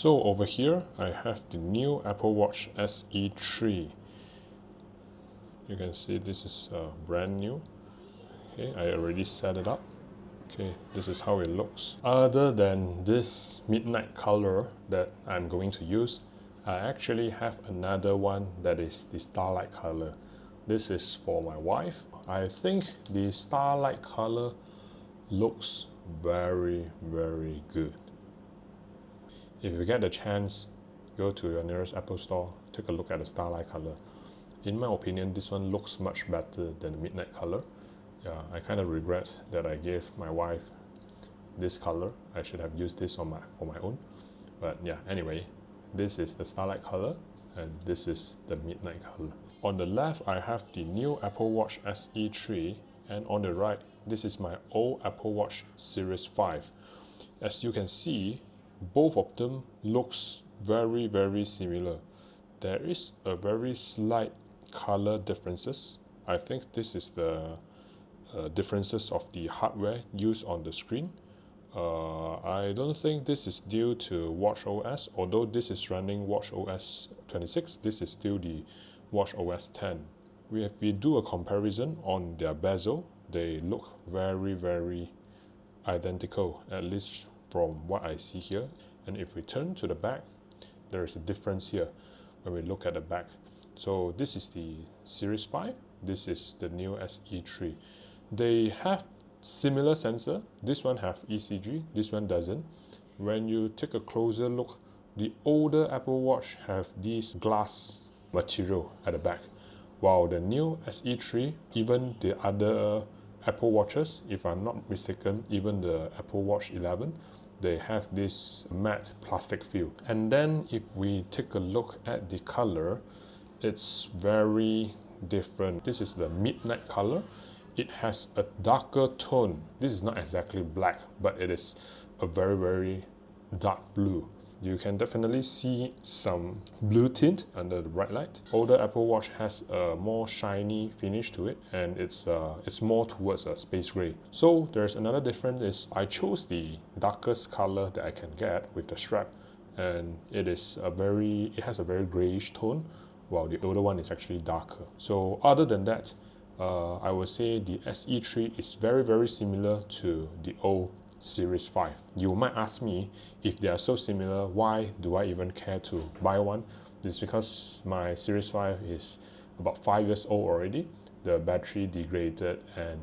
So over here, I have the new Apple Watch SE 3. You can see this is brand new. Okay, I already set it up. Okay, this is how it looks. Other than this midnight color that I'm going to use, I actually have another one that is the Starlight color. This is for my wife. I think the Starlight color looks very good. If you get the chance, go to your nearest Apple store, take a look at the Starlight color. In my opinion, this one looks much better than the midnight color. Yeah, I kind of regret that I gave my wife this color. I should have used this for my own. But yeah, anyway, this is the Starlight color and this is the midnight color. On the left, I have the new Apple Watch SE 3, and on the right, this is my old Apple Watch Series 5. As you can see, both of them looks very similar. There is a very slight color differences. I think this is the differences of the hardware used on the screen. I don't think this is due to watchOS, although this is running watchOS 26, this is still the watchOS 10. If we do a comparison on their bezel, they look very identical, at least from what I see here. And if we turn to the back, there is a difference here when we look at the back. So this is the Series 5, this is the new SE3. They have similar sensor. This one have ECG, this one doesn't. When you take a closer look, the older Apple Watch have this glass material at the back, while the new SE3, even the other Apple Watches, if I'm not mistaken, even the Apple Watch 11, they have this matte plastic feel. And then if we take a look at the color, it's very different. This is the midnight color. It has a darker tone. This is not exactly black, but it is a very dark blue. You can definitely see some blue tint under the bright light. Older Apple Watch has a more shiny finish to it, and it's more towards a space gray. So there's another difference is I chose the darkest color that I can get with the strap, and it has a very grayish tone, while the older one is actually darker. So other than that, I would say the SE3 is very similar to the old Series 5. You might ask me, if they are so similar, why do I even care to buy one? It's because my Series 5 is about 5 years old already. The battery degraded and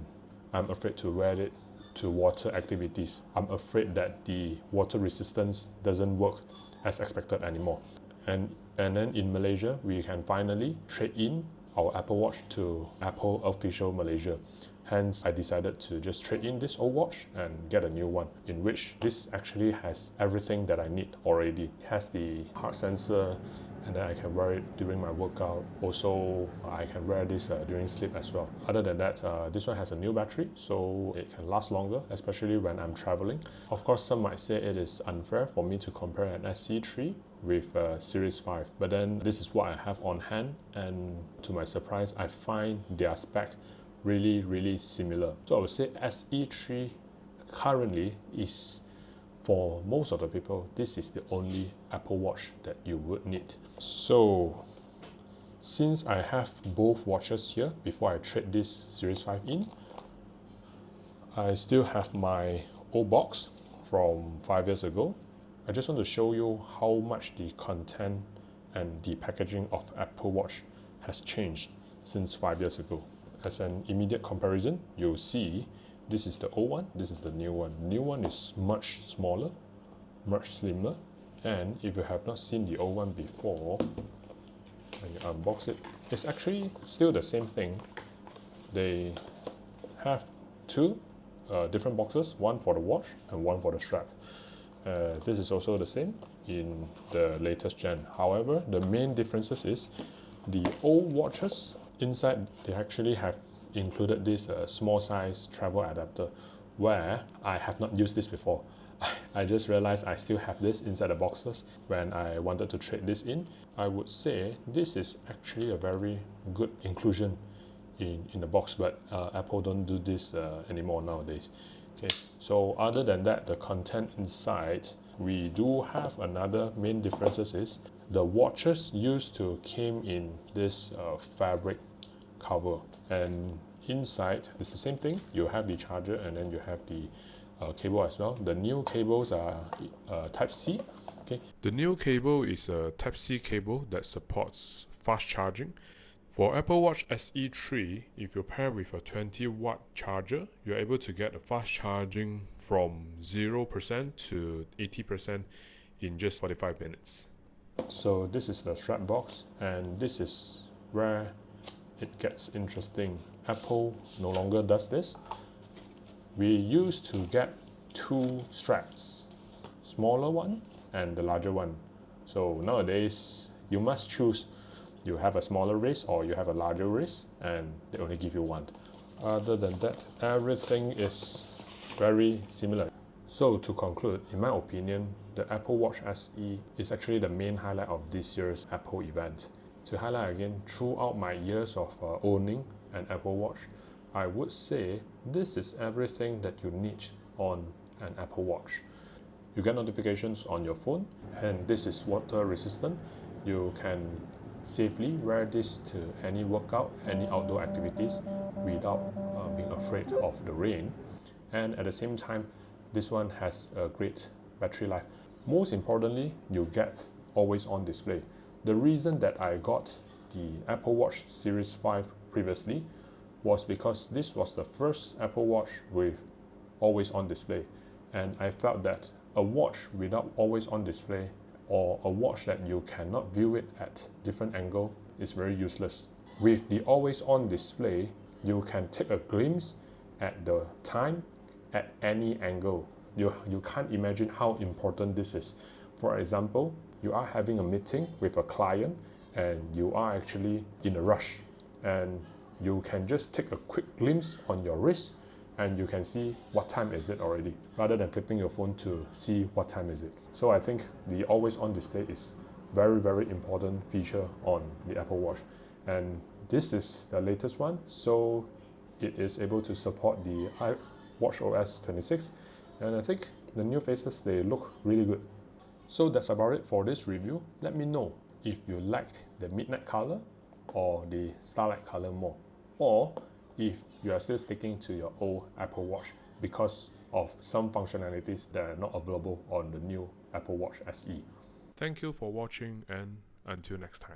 I'm afraid to wear it to water activities. I'm afraid that the water resistance doesn't work as expected anymore. And then in Malaysia, we can finally trade in our Apple Watch to Apple Official Malaysia. Hence, I decided to just trade in this old watch and get a new one, in which this actually has everything that I need already. It has the heart sensor, and then I can wear it during my workout. Also, I can wear this during sleep as well. Other than that, this one has a new battery, so it can last longer, especially when I'm traveling. Of course, some might say it is unfair for me to compare an SE3 with Series 5, but then this is what I have on hand, and to my surprise, I find their spec really similar. So I would say SE3 currently is, for most of the people, this is the only Apple Watch that you would need. So since I have both watches here, before I trade this Series 5 in, I still have my old box from 5 years ago. I just want to show you how much the content and the packaging of Apple Watch has changed since 5 years ago. As an immediate comparison, you'll see this is the old one, this is the new one. The new one is much smaller, much slimmer, and if you have not seen the old one before, when you unbox it, it's actually still the same thing. They have two different boxes, one for the watch and one for the strap. This is also the same in the latest gen. However, the main differences is the old watches, inside they actually have included this small size travel adapter, where I have not used this before. I just realized I still have this inside the boxes when I wanted to trade this in. I would say this is actually a very good inclusion in the box, but Apple don't do this anymore nowadays. Okay, so other than that, the content inside, we do have another main differences is the watches used to came in this fabric cover, and inside it's the same thing. You have the charger and then you have the cable as well. The new cables are type C. Okay, the new cable is a type C cable that supports fast charging. For Apple Watch SE 3, if you pair with a 20-watt charger, you're able to get a fast charging from 0% to 80% in just 45 minutes. So this is the strap box, and this is where it gets interesting. Apple no longer does this. We used to get two straps, smaller one and the larger one. So nowadays you must choose. You have a smaller wrist or you have a larger wrist, and they only give you one. Other than that, everything is very similar. So to conclude, in my opinion, the Apple Watch SE is actually the main highlight of this year's Apple event. To highlight again, throughout my years of owning an Apple Watch, I would say this is everything that you need on an Apple Watch. You get notifications on your phone, and this is water resistant. You can safely wear this to any workout, any outdoor activities without being afraid of the rain. And at the same time, this one has a great battery life. Most importantly, you get always on display. The reason that I got the Apple Watch Series 5 previously was because this was the first Apple Watch with always on display, and I felt that a watch without always on display, or a watch that you cannot view it at different angle, is very useless. With the always on display, you can take a glimpse at the time at any angle. You can't imagine how important this is. For example, you are having a meeting with a client and you are actually in a rush, and you can just take a quick glimpse on your wrist and you can see what time is it already, rather than flipping your phone to see what time is it. So I think the always on display is very important feature on the Apple Watch, and this is the latest one, so it is able to support the watchOS 26, and I think the new faces, they look really good. So that's about it for this review. Let me know if you liked the midnight color or the starlight color more, or if you are still sticking to your old Apple Watch because of some functionalities that are not available on the new Apple Watch SE. Thank you for watching, and until next time.